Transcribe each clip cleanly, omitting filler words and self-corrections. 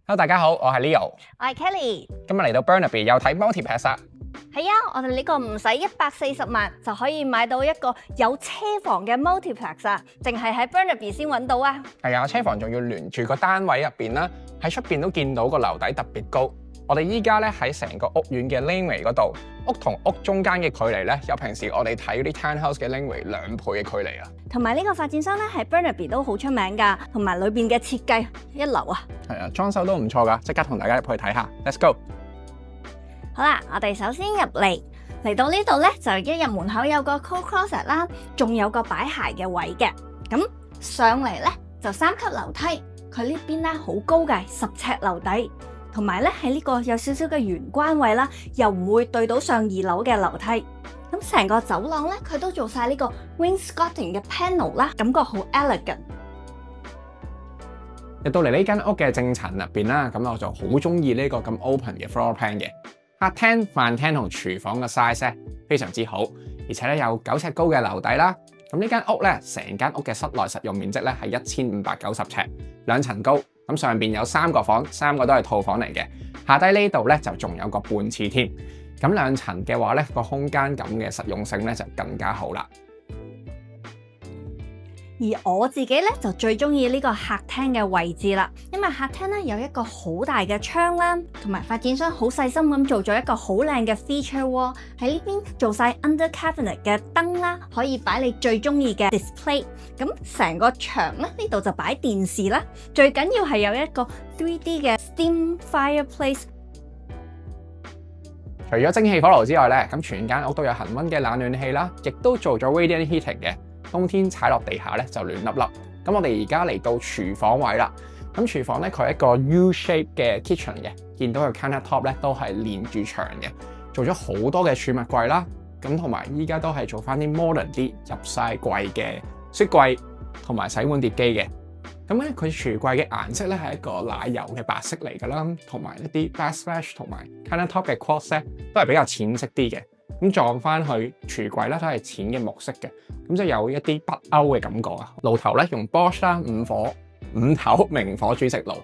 Hello， 大家好，我係 Leo，我係 Kelly。今日嚟到 Burnaby 又睇 Multiplex 啦。係啊，我哋呢個唔使140萬就可以買到一個有車房嘅 Multiplex 啊，淨係喺 Burnaby 先揾到啊。係啊，車房仲要連住個單位入邊啦，喺出邊都見到個樓底特別高。我哋依家咧喺成個屋苑嘅 laneway 嗰度，屋同屋中間嘅距離咧，有平時我哋睇嗰啲 townhouse 嘅 laneway 2倍嘅距離啊。同埋呢個發展商咧喺 Burnaby 都好出名㗎，同埋裏邊嘅設計一流啊。係啊，裝修都唔錯㗎，即刻同大家入去睇下。Let's go！ 好啦，我哋首先嚟到呢度咧，就一入門口有個 coat closet 啦，仲有個擺鞋嘅位嘅。咁上嚟咧就3級樓梯，佢呢邊咧好高嘅10尺樓底。同埋咧喺呢個有少少嘅玄關位啦，又唔會對到上2樓嘅樓梯。咁成個走廊咧，佢都做晒呢個 wainscoting 嘅 panel 啦，感覺好 elegant。入到嚟呢間屋嘅正層入邊啦，咁我就好中意呢個咁 open 嘅 floor plan 嘅。客廳、飯廳同廚房嘅 size 咧非常之好，而且咧有9尺高嘅樓底啦。咁呢間屋咧，成間屋嘅室內實用面積咧係1590尺，2層高。咁上邊有3個房，3個都係套房嚟嘅。下低呢度咧就仲有個半廁添。咁2層嘅話咧，個空間感嘅實用性咧就更加好啦。而我自己咧就最中意呢個客廳嘅位置啦，因為客廳咧有一個好大嘅窗啦，同埋發展商好細心咁做咗一個好靚嘅 feature wall， 喺呢邊做晒 under cabinet 嘅燈啦，可以擺你最中意嘅 display。咁成個牆咧呢度就擺電視啦，最緊要係有一個 3D 嘅 steam fireplace。除咗蒸汽火爐之外咧，咁全間屋都有恒溫嘅冷暖氣啦，亦都做咗 radiant heating 嘅。冬天踩落地下咧就暖粒粒。咁我哋而家嚟到廚房位啦。咁廚房咧佢係一個 U shape 嘅 kitchen 嘅，見到佢 countertop 咧都係連住牆嘅，做咗好多嘅儲物櫃啦。咁同埋依家都係做翻啲 modern 啲入晒櫃嘅雪櫃同埋洗碗碟機嘅。咁咧佢櫥櫃嘅顏色咧係一個奶油嘅白色嚟㗎啦，同埋一啲 backsplash 同埋 countertop 嘅 quartz 咧都係比較淺色啲嘅。咁撞翻去櫥櫃咧都係淺嘅木色嘅，咁就有一啲北歐嘅感覺啊。爐頭咧用 Bosch 啦5頭明火煮食爐，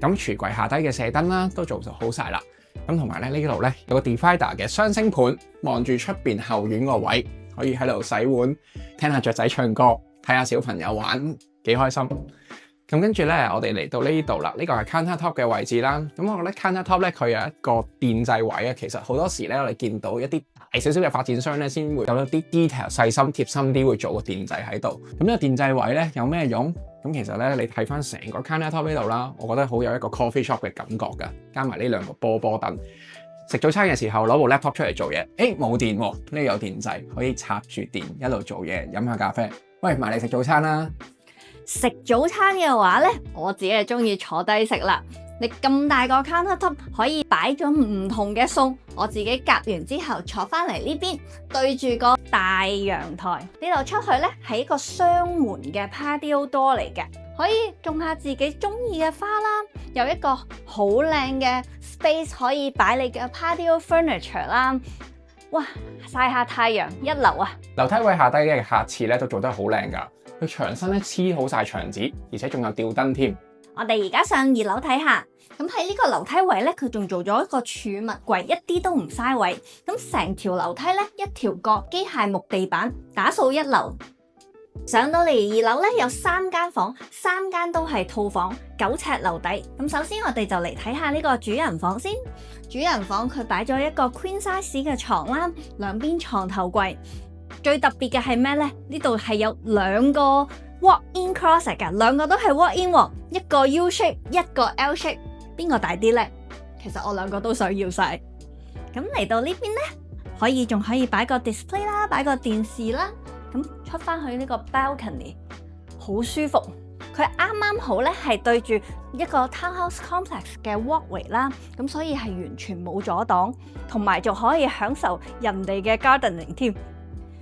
咁櫥櫃下低嘅射燈啦都做就好晒啦。咁同埋咧呢度咧有個 divider 嘅雙星盤，望住出邊後院個位，可以喺度洗碗、聽下雀仔唱歌、睇下小朋友玩，幾開心。咁跟住咧，我哋嚟到呢度啦，呢個係 countertop 嘅位置啦。咁我覺得 countertop 咧，佢有一個電掣位啊。其實好多時咧，我哋見到一啲大少少嘅發展商咧，先會有一啲 detail 細心貼心啲，會做個電掣喺度。咁呢個電掣位咧有咩用？咁其實咧，你睇翻成個 countertop 呢度啦，我覺得好有一個 coffee shop 嘅感覺㗎。加埋呢2個波燈，食早餐嘅時候攞部 laptop 出嚟做嘢，冇電喎，呢度有電掣可以插住電一路做嘢，飲下咖啡。喂，埋嚟食早餐啦！食早餐嘅話呢，我自己係中意坐低食啦。你咁大個 countertop 可以擺咗唔同嘅餸，我自己夾完之後坐翻嚟呢邊，對住個大陽台，呢度出去呢係一個雙門嘅 patio door 嚟嘅，可以種下自己中意嘅花啦，有一個好靚嘅 space 可以擺你嘅 patio furniture 啦。哇，曬下太陽一流啊！樓梯位下低嘅下廁咧都做得好靚㗎。佢牆身咧黐好晒牆紙，而且仲有吊燈添。我哋而家上2樓睇下，咁喺呢個樓梯位咧，佢仲做咗一個儲物櫃，一啲都唔嘥位。咁成條樓梯咧，一條角機械木地板，打掃一流。上到嚟2樓咧，有3間房，3間都係套房，9尺樓底。咁首先我哋就嚟睇下呢個主人房先。主人房佢擺咗一個 queen size 嘅床啦，兩邊床頭櫃。最特別嘅係咩呢？呢度係有2個 walk-in closet 㗎，2個都係 walk-in 喎，一個 U shape， 一個 L shape， 邊個大啲呢？其實我2個都想要晒。咁嚟到呢邊呢，仲可以擺個 display 啦，擺個電視啦。咁出翻去呢個 balcony， 好舒服。佢啱啱好呢係對住一個 townhouse complex 嘅 walkway 啦，咁所以係完全冇阻擋，同埋仲可以享受人哋嘅 gardening 添。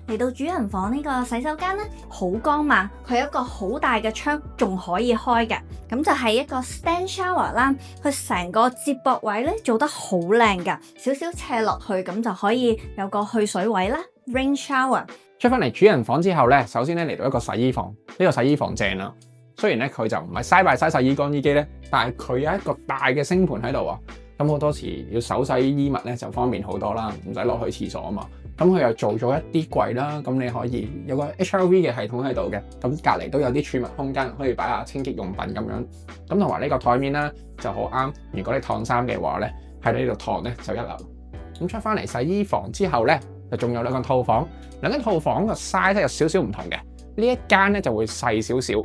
嚟到主人房呢個洗手間咧，好光猛，佢有一個好大嘅窗，仲可以開嘅。咁就係一個 stand shower 啦，佢成個接駁位咧做得好靚噶，少少斜落去咁就可以有個去水位啦 ，rain shower。出翻嚟主人房之後咧，首先咧嚟到一個洗衣房，呢個洗衣房正啦。雖然咧佢就唔係side by side洗衣乾衣機咧，但係佢有一個大嘅星盤喺度啊。咁好多時要手洗衣物咧就方便好多啦，唔使落去廁所啊嘛。咁佢又做咗一啲櫃啦，咁你可以有個 HRV 嘅系統喺度嘅，咁隔離都有啲儲物空間，可以擺下清潔用品咁樣。咁同埋呢個台面啦就好啱，如果你燙衫嘅話咧，喺呢度燙咧就一流。咁出翻嚟洗衣房之後咧，就仲有兩個套房，兩間套房個 size 有少少唔同嘅。呢一間咧就會細少少，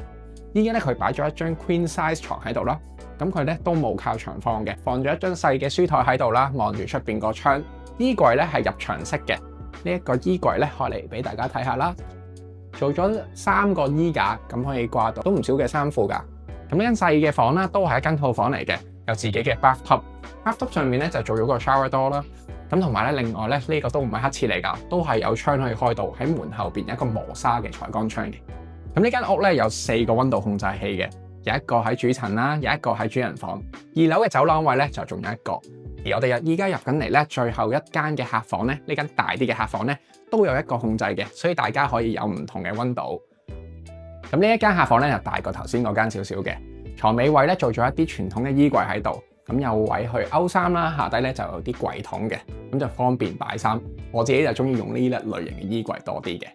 依家咧佢擺咗一張 queen size 床喺度啦。咁佢咧都冇靠牆放嘅，放咗一張細嘅書台喺度啦，望住出邊個窗。衣櫃咧係入牆式嘅，呢一個衣櫃咧開嚟俾大家睇下啦。做咗3個衣架，咁可以掛到都唔少嘅衫褲㗎。咁呢間細嘅房啦，都係一間套房嚟嘅，有自己嘅 bathtub 上面咧就做咗個 shower door 啦。咁同埋咧，另外咧呢個都唔係黑廁嚟㗎，都係有窗可以開到，喺門後邊有一個磨砂嘅採光窗嘅。咁呢間屋咧有4個溫度控制器嘅。有一個喺主層啦，有一個喺主人房，2樓嘅走廊位咧就仲有一個。而我哋依家入緊嚟咧，最後一間嘅客房咧，呢間大啲嘅客房咧都有一個控制嘅，所以大家可以有唔同嘅溫度。咁呢一間客房咧就大過頭先嗰間少少嘅，床尾位咧做咗一啲傳統嘅衣櫃喺度，咁有位去勾衫啦，下底咧就有啲櫃桶嘅，咁就方便擺衫。我自己就中意用呢一類型嘅衣櫃多啲嘅。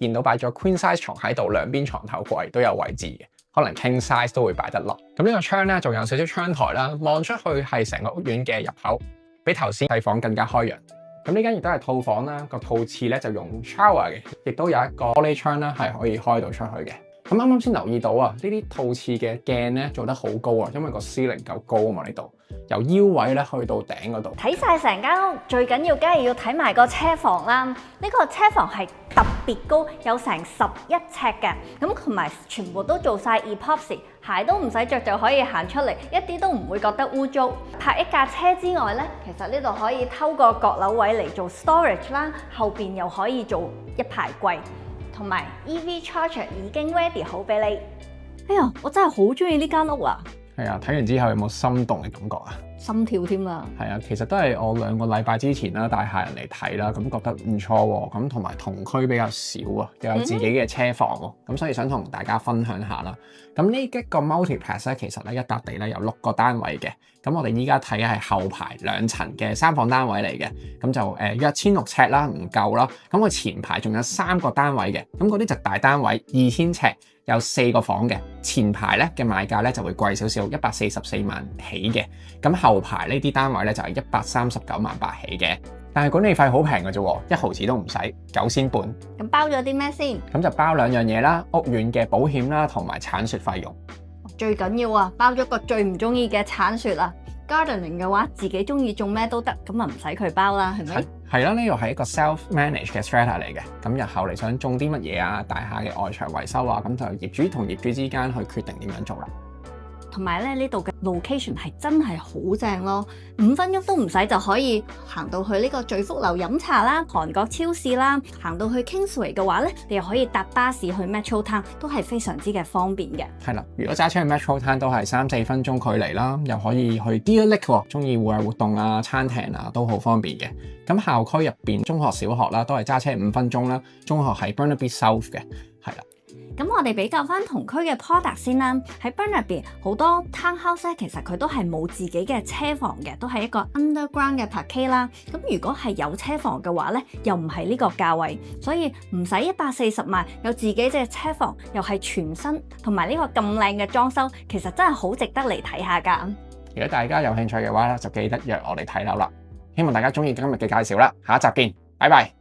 見到擺咗 queen size 床喺度，兩邊床頭櫃都有位置嘅。可能 king size 都會擺得落。咁呢個窗咧，仲有少少窗台啦，望出去係成個屋苑嘅入口，比頭先細房更加開揚。咁呢間亦都係套房啦，個套廁咧就用 shower 嘅，亦都有一個玻璃窗啦，係可以開到出去嘅。咁啱啱先留意到啊，呢啲套廁嘅鏡咧做得好高啊，因為個 ceiling 夠高啊嘛，呢度由腰位咧去到頂嗰度。睇晒成間屋，最緊要梗係要睇埋個車房啦。呢個車房係特別高，有成11尺嘅，咁同埋全部都做晒 epoxy， 鞋都唔使着就可以行出嚟，一啲都唔會覺得污糟。泊一架車之外呢，其實呢度可以偷個閣樓位嚟做 storage 啦，後邊又可以做一排櫃。同埋 EV charger 已經 ready 好俾你。哎呀，我真係好中意呢間屋啊！係啊，睇完之後有冇心動嘅感覺啊？心跳添啦！係啊，其實都係我2個禮拜之前啦，帶客人嚟睇啦，咁覺得唔錯喎。咁同埋同區比較少啊，又有自己嘅車房喎，咁所以想同大家分享下啦。咁呢一個 multiplex 咧，其實咧一笪地咧有6個單位嘅。咁我哋依家睇嘅係後排2層嘅3房單位嚟嘅，咁就約16尺啦，唔夠啦。咁佢前排仲有3個單位嘅，咁嗰啲就大單位2000尺，有4個房嘅。前排咧嘅賣價咧就會貴少少，144萬起嘅。咁後排呢啲單位咧就係139萬8起嘅。但係管理費好平嘅啫，1毫子都唔使，9仙半。咁包咗啲咩先？咁就包2樣嘢啦，屋苑嘅保險啦，同埋鏟雪費用。最緊要啊，包咗個最唔中意嘅鏟雪啊。Gardening 嘅話，自己中意種咩都得，咁啊唔使佢包啦，係咪？係啦，呢個係一個 self-manage 嘅 strata 嚟嘅。咁日後你想種啲乜嘢啊，大廈嘅外牆維修啊，咁就業主同業主之間去決定點樣做啦。同埋咧，呢度嘅 location 係真係好正咯，5分鐘都唔使就可以行到去呢個聚福樓飲茶啦、韓國超市啦，行到去 Kingsway 嘅話咧，你又可以搭巴士去 Metro Town， 都係非常之嘅方便嘅。係啦，如果揸車去 Metro Town 都係3-4分鐘距離啦，又可以去 Deer Lake 喎，中意戶外活動啊、餐廳啊都好方便嘅。咁校區入邊中學、小學啦，都係揸車5分鐘啦。中學喺 Burnaby South 嘅，係啦。咁我哋比較翻同區嘅 product 先啦。喺 Burnaby 好多 townhouse 咧，其實佢都係冇自己嘅車房嘅，都係一個 underground 嘅 parquet 啦。咁如果係有車房嘅話咧，又唔係呢個價位，所以唔使140萬，有自己嘅車房，又係全新，同埋呢個咁靚嘅裝修，其實真係好值得嚟睇下㗎。如果大家有興趣嘅話咧，就記得約我哋睇樓啦。希望大家中意今日嘅介紹啦，下一集見，拜拜。